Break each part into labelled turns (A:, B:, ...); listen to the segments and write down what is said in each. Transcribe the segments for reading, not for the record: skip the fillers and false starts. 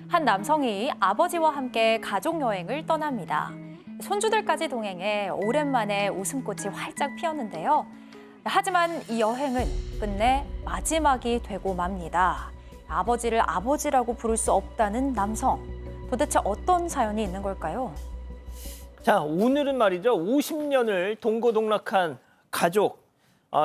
A: 한 남성이 아버지와 함께 가족 여행을 떠납니다. 손주들까지 동행해 오랜만에 웃음꽃이 활짝 피었는데요. 하지만 이 여행은 끝내 마지막이 되고 맙니다. 아버지를 아버지라고 부를 수 없다는 남성. 도대체 어떤 사연이 있는 걸까요?
B: 자, 오늘은 말이죠. 50년을 동고동락한 가족.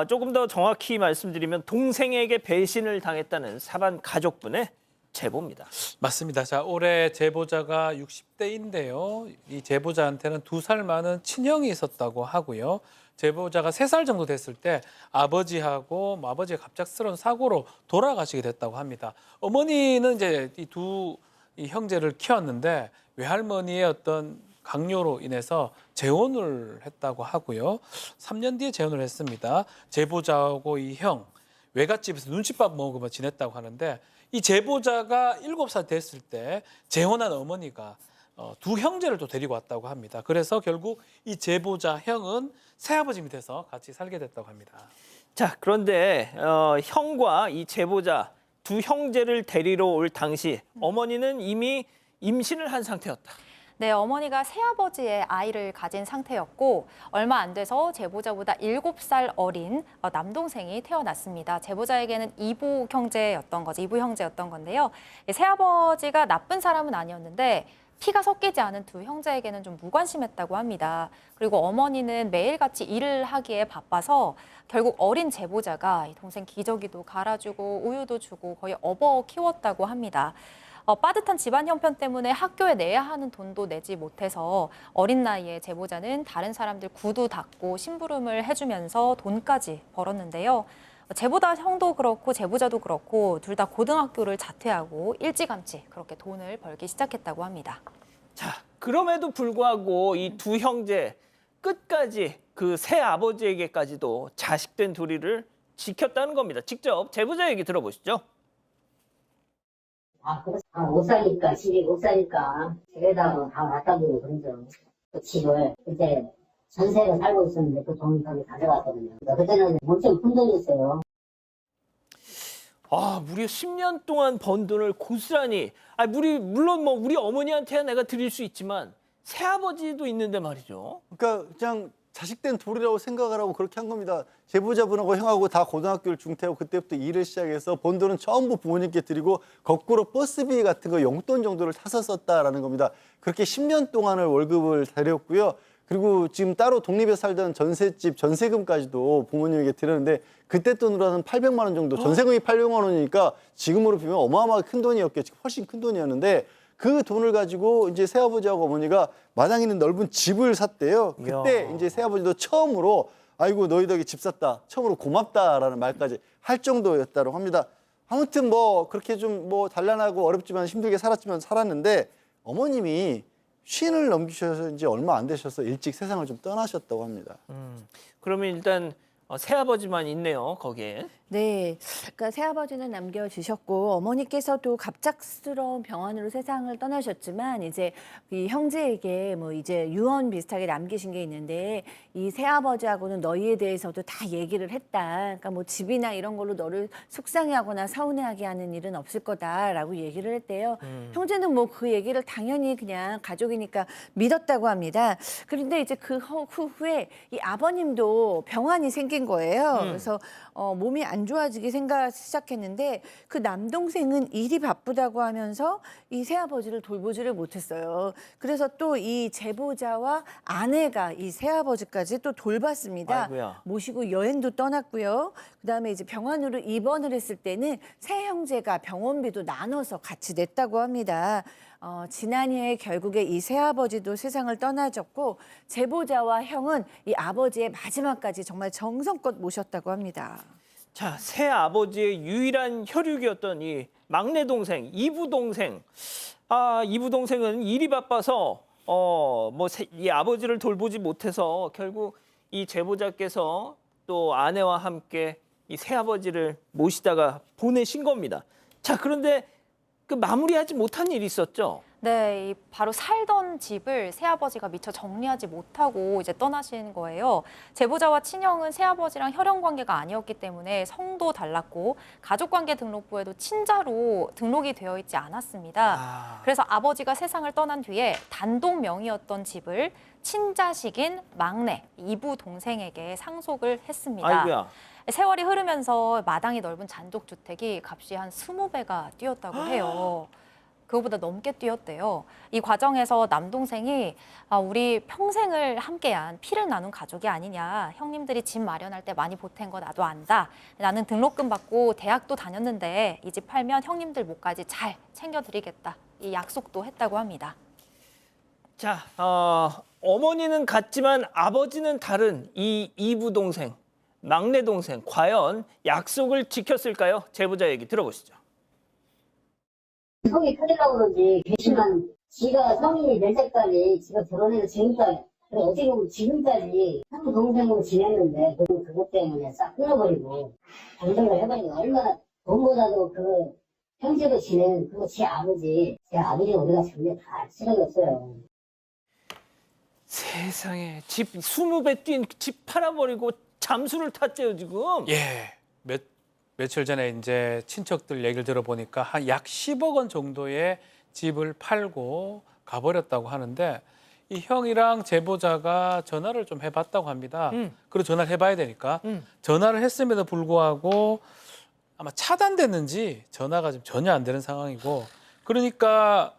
B: 조금 더 정확히 말씀드리면 동생에게 배신을 당했다는 사반 가족분의 제보입니다.
C: 맞습니다. 자, 올해 제보자가 60대인데요. 이 제보자한테는 2살 많은 친형이 있었다고 하고요. 제보자가 3살 정도 됐을 때 아버지하고 아버지의 갑작스러운 사고로 돌아가시게 됐다고 합니다. 어머니는 이제 이 형제를 키웠는데 외할머니의 어떤 강요로 인해서 재혼을 했다고 하고요. 3년 뒤에 재혼을 했습니다. 제보자하고 이 형, 외갓집에서 눈칫밥 먹으며 지냈다고 하는데 이 제보자가 7살 됐을 때 재혼한 어머니가 두 형제를 또 데리고 왔다고 합니다. 그래서 결국 이 제보자 형은 새아버지 밑에서 같이 살게 됐다고 합니다.
B: 자, 그런데 형과 이 제보자 두 형제를 데리러 올 당시 어머니는 이미 임신을 한 상태였다.
A: 네, 어머니가 새아버지의 아이를 가진 상태였고 얼마 안 돼서 제보자보다 7살 어린 남동생이 태어났습니다. 제보자에게는 이부 형제였던 건데요. 새아버지가 나쁜 사람은 아니었는데 피가 섞이지 않은 두 형제에게는 좀 무관심했다고 합니다. 그리고 어머니는 매일같이 일을 하기에 바빠서 결국 어린 제보자가 동생 기저귀도 갈아주고 우유도 주고 거의 업어 키웠다고 합니다. 빠듯한 집안 형편 때문에 학교에 내야 하는 돈도 내지 못해서 어린 나이에 제보자는 다른 사람들 구두 닦고 심부름을 해주면서 돈까지 벌었는데요. 제보자 형도 그렇고 제보자도 그렇고 둘 다 고등학교를 자퇴하고 일찌감치 그렇게 돈을 벌기 시작했다고 합니다.
B: 자, 그럼에도 불구하고 이 두 형제 끝까지 그 새아버지에게까지도 자식된 도리를 지켰다는 겁니다. 직접 제보자 얘기 들어보시죠.
D: 못 사니까, 집이 못 사니까, 집에다 다 갖다 두고 그러죠. 그 집을, 그때 전세로 살고 있었는데 그 돈을 거기 가져갔거든요. 그때는 엄청 큰 돈이었어요.
B: 무려 10년 동안 번 돈을 고스란히, 물론 우리 어머니한테야 내가 드릴 수 있지만 새아버지도 있는데 말이죠.
E: 그러니까 그냥 자식된 도리라고 생각을 하고 그렇게 한 겁니다. 제보자분하고 형하고 다 고등학교를 중퇴하고 그때부터 일을 시작해서 번 돈은 전부 부모님께 드리고 거꾸로 버스비 같은 거 용돈 정도를 타서 썼다라는 겁니다. 그렇게 10년 동안을 월급을 드렸고요. 그리고 지금 따로 독립해서 살던 전셋집 전세금까지도 부모님에게 드렸는데 그때 돈으로 한 800만 원 정도, 전세금이 800만 원이니까 지금으로 비면 어마어마하게 큰 돈이었겠지. 훨씬 큰 돈이었는데 그 돈을 가지고 이제 새아버지하고 어머니가 마당 있는 넓은 집을 샀대요. 그때 이제 새아버지도 처음으로 아이고 너희 덕에 집 샀다. 처음으로 고맙다라는 말까지 할 정도였다고 합니다. 아무튼 뭐 그렇게 좀 뭐 단란하고 어렵지만 힘들게 살았는데 어머님이 쉰을 넘기셔서 이제 얼마 안 되셔서 일찍 세상을 좀 떠나셨다고 합니다.
B: 그러면 일단 새아버지만 있네요, 거기에.
F: 네, 그러니까 새아버지는 남겨주셨고 어머니께서도 갑작스러운 병환으로 세상을 떠나셨지만 이제 이 형제에게 뭐 이제 유언 비슷하게 남기신 게 있는데 이 새아버지하고는 너희에 대해서도 다 얘기를 했다. 그러니까 뭐 집이나 이런 걸로 너를 속상해하거나 서운해하게 하는 일은 없을 거다라고 얘기를 했대요. 형제는 뭐 그 얘기를 당연히 그냥 가족이니까 믿었다고 합니다. 그런데 이제 그 후에 이 아버님도 병환이 생긴 거예요. 그래서 몸이 안 좋아지기 시작했는데 그 남동생은 일이 바쁘다고 하면서 이 새아버지를 돌보지를 못했어요. 그래서 또 이 제보자와 아내가 이 새아버지까지 또 돌봤습니다.
B: 아이고야.
F: 모시고 여행도 떠났고요. 그다음에 이제 병원으로 입원을 했을 때는 새 형제가 병원비도 나눠서 같이 냈다고 합니다. 지난해 결국에 이 새아버지도 세상을 떠나셨고 제보자와 형은 이 아버지의 마지막까지 정말 정성껏 모셨다고 합니다.
B: 자, 새아버지의 유일한 혈육이었던 이 막내 동생, 이부 동생. 이부 동생은 일이 바빠서 이 아버지를 돌보지 못해서 결국 이 제보자께서 또 아내와 함께 이 새아버지를 모시다가 보내신 겁니다. 자, 그런데 그 마무리하지 못한 일이 있었죠.
A: 네, 바로 살던 집을 새아버지가 미처 정리하지 못하고 이제 떠나신 거예요. 제보자와 친형은 새아버지랑 혈연 관계가 아니었기 때문에 성도 달랐고 가족관계 등록부에도 친자로 등록이 되어 있지 않았습니다. 그래서 아버지가 세상을 떠난 뒤에 단독 명의였던 집을 친자식인 막내 이부 동생에게 상속을 했습니다.
B: 아이고야.
A: 세월이 흐르면서 마당이 넓은 잔독주택이 값이 한 20배가 뛰었다고 해요. 그거보다 넘게 뛰었대요. 이 과정에서 남동생이 우리 평생을 함께한 피를 나눈 가족이 아니냐. 형님들이 집 마련할 때 많이 보탠 거 나도 안다. 나는 등록금 받고 대학도 다녔는데 이 집 팔면 형님들 몫까지 잘 챙겨드리겠다. 이 약속도 했다고 합니다.
B: 자, 어머니는 같지만 아버지는 다른 이 이부 동생, 막내 동생 과연 약속을 지켰을까요? 제보자 얘기 들어보시죠.
D: 성이 크려고 그러지 괘씸한 지가 성인이 될 때까지 지가 결혼해서 지금까지 그래 어떻게 보면 지금까지 한 동생으로 지냈는데 그것 때문에 싹 끊어버리고 전쟁을 해버리고 얼마나 돈보다도 그 형제도 지낸 그거 제 아버지는 우리가 전에 다 알 수가 없어요.
B: 세상에 집 20배 뛴 집 팔아버리고 잠수를 탔대요 지금.
C: 예. 며칠 전에 이제 친척들 얘기를 들어보니까 한 약 10억 원 정도의 집을 팔고 가버렸다고 하는데 이 형이랑 제보자가 전화를 좀 해봤다고 합니다. 그리고 전화를 해봐야 되니까 전화를 했음에도 불구하고 아마 차단됐는지 전화가 지금 전혀 안 되는 상황이고 그러니까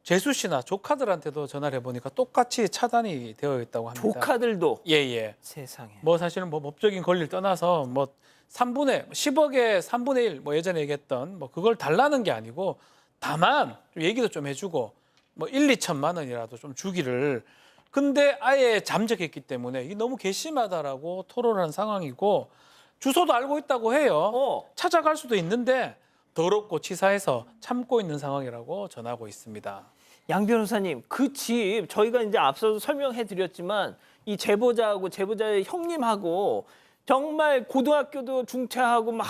C: 재수 씨나 조카들한테도 전화를 해보니까 똑같이 차단이 되어 있다고 합니다.
B: 조카들도.
C: 예예.
B: 세상에.
C: 뭐 사실은 뭐 법적인 권리를 떠나서 뭐 10억의 3분의 1 뭐 예전에 얘기했던 뭐 그걸 달라는 게 아니고 다만 좀 얘기도 좀 해주고 뭐 1, 2천만 원이라도 좀 주기를 근데 아예 잠적했기 때문에 이게 너무 괘씸하다라고 토론하는 상황이고 주소도 알고 있다고 해요. 찾아갈 수도 있는데 더럽고 치사해서 참고 있는 상황이라고 전하고 있습니다.
B: 양 변호사님, 그 집 저희가 이제 앞서도 설명해 드렸지만 이 제보자하고 제보자의 형님하고 정말 고등학교도 중퇴하고 막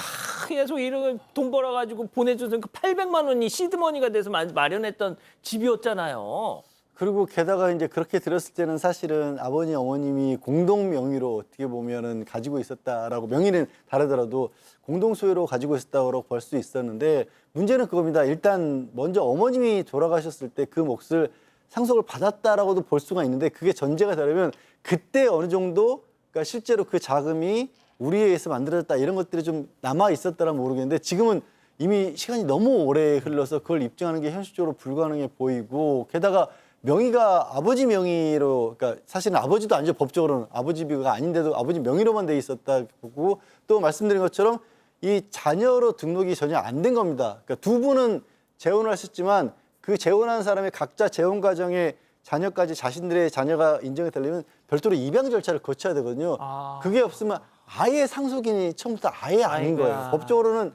B: 계속 이런 돈 벌어가지고 보내주던 그 800만 원이 시드머니가 돼서 마련했던 집이었잖아요.
E: 그리고 게다가 이제 그렇게 들었을 때는 사실은 아버님, 어머님이 공동 명의로 어떻게 보면은 가지고 있었다라고 명의는 다르더라도 공동 소유로 가지고 있었다고 볼 수 있었는데 문제는 그겁니다. 일단 먼저 어머님이 돌아가셨을 때 그 몫을 상속을 받았다라고도 볼 수가 있는데 그게 전제가 되려면 그때 어느 정도 그러니까 실제로 그 자금이 우리에 의해서 만들어졌다 이런 것들이 좀 남아 있었다면 모르겠는데 지금은 이미 시간이 너무 오래 흘러서 그걸 입증하는 게 현실적으로 불가능해 보이고 게다가 명의가 아버지 명의로 그러니까 사실은 아버지도 아니죠. 법적으로는 아버지 비가 아닌데도 아버지 명의로만 돼 있었다 보고 또 말씀드린 것처럼 이 자녀로 등록이 전혀 안 된 겁니다. 그러니까 두 분은 재혼을 하셨지만 그 재혼한 사람의 각자 재혼 과정에 자녀까지 자신들의 자녀가 인정이 되려면 별도로 입양 절차를 거쳐야 되거든요. 그게 없으면 아예 상속인이 처음부터 아예 아닌 거예요. 법적으로는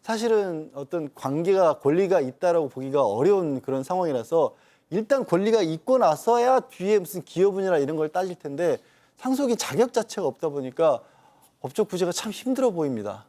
E: 사실은 어떤 관계가 권리가 있다라고 보기가 어려운 그런 상황이라서 일단 권리가 있고 나서야 뒤에 무슨 기여분이나 이런 걸 따질 텐데 상속인 자격 자체가 없다 보니까 법적 구제가 참 힘들어 보입니다.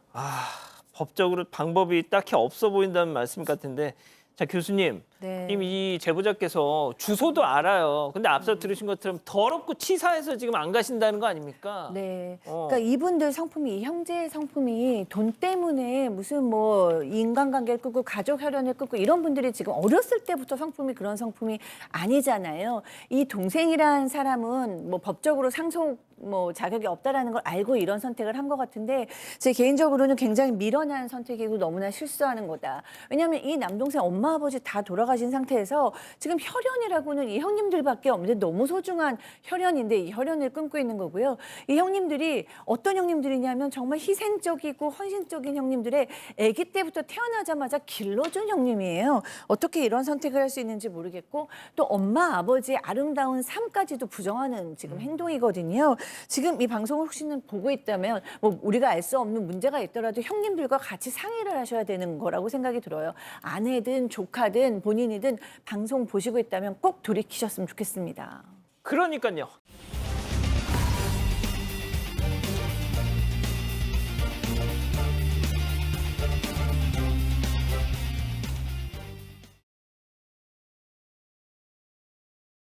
B: 법적으로 방법이 딱히 없어 보인다는 말씀 같은데 자 교수님,
F: 네.
B: 이미 이 제보자께서 주소도 알아요. 근데 앞서 들으신 것처럼 더럽고 치사해서 지금 안 가신다는 거 아닙니까?
F: 네. 그러니까 이분들 성품이 이 형제 성품이 돈 때문에 무슨 뭐 인간관계를 끊고 가족 혈연을 끊고 이런 분들이 지금 어렸을 때부터 성품이 그런 성품이 아니잖아요. 이 동생이란 사람은 뭐 법적으로 상속 뭐 자격이 없다라는 걸 알고 이런 선택을 한 것 같은데 제 개인적으로는 굉장히 미련한 선택이고 너무나 실수하는 거다. 왜냐하면 이 남동생 엄마 아버지 다 돌아가신 상태에서 지금 혈연이라고는 이 형님들밖에 없는데 너무 소중한 혈연인데 이 혈연을 끊고 있는 거고요. 이 형님들이 어떤 형님들이냐면 정말 희생적이고 헌신적인 형님들의 아기 때부터 태어나자마자 길러준 형님이에요. 어떻게 이런 선택을 할 수 있는지 모르겠고 또 엄마 아버지의 아름다운 삶까지도 부정하는 지금 행동이거든요. 지금 이 방송을 혹시는 보고 있다면 뭐 우리가 알 수 없는 문제가 있더라도 형님들과 같이 상의를 하셔야 되는 거라고 생각이 들어요. 아내든 조카든 본인이든 방송 보시고 있다면 꼭 돌이키셨으면 좋겠습니다.
B: 그러니까요.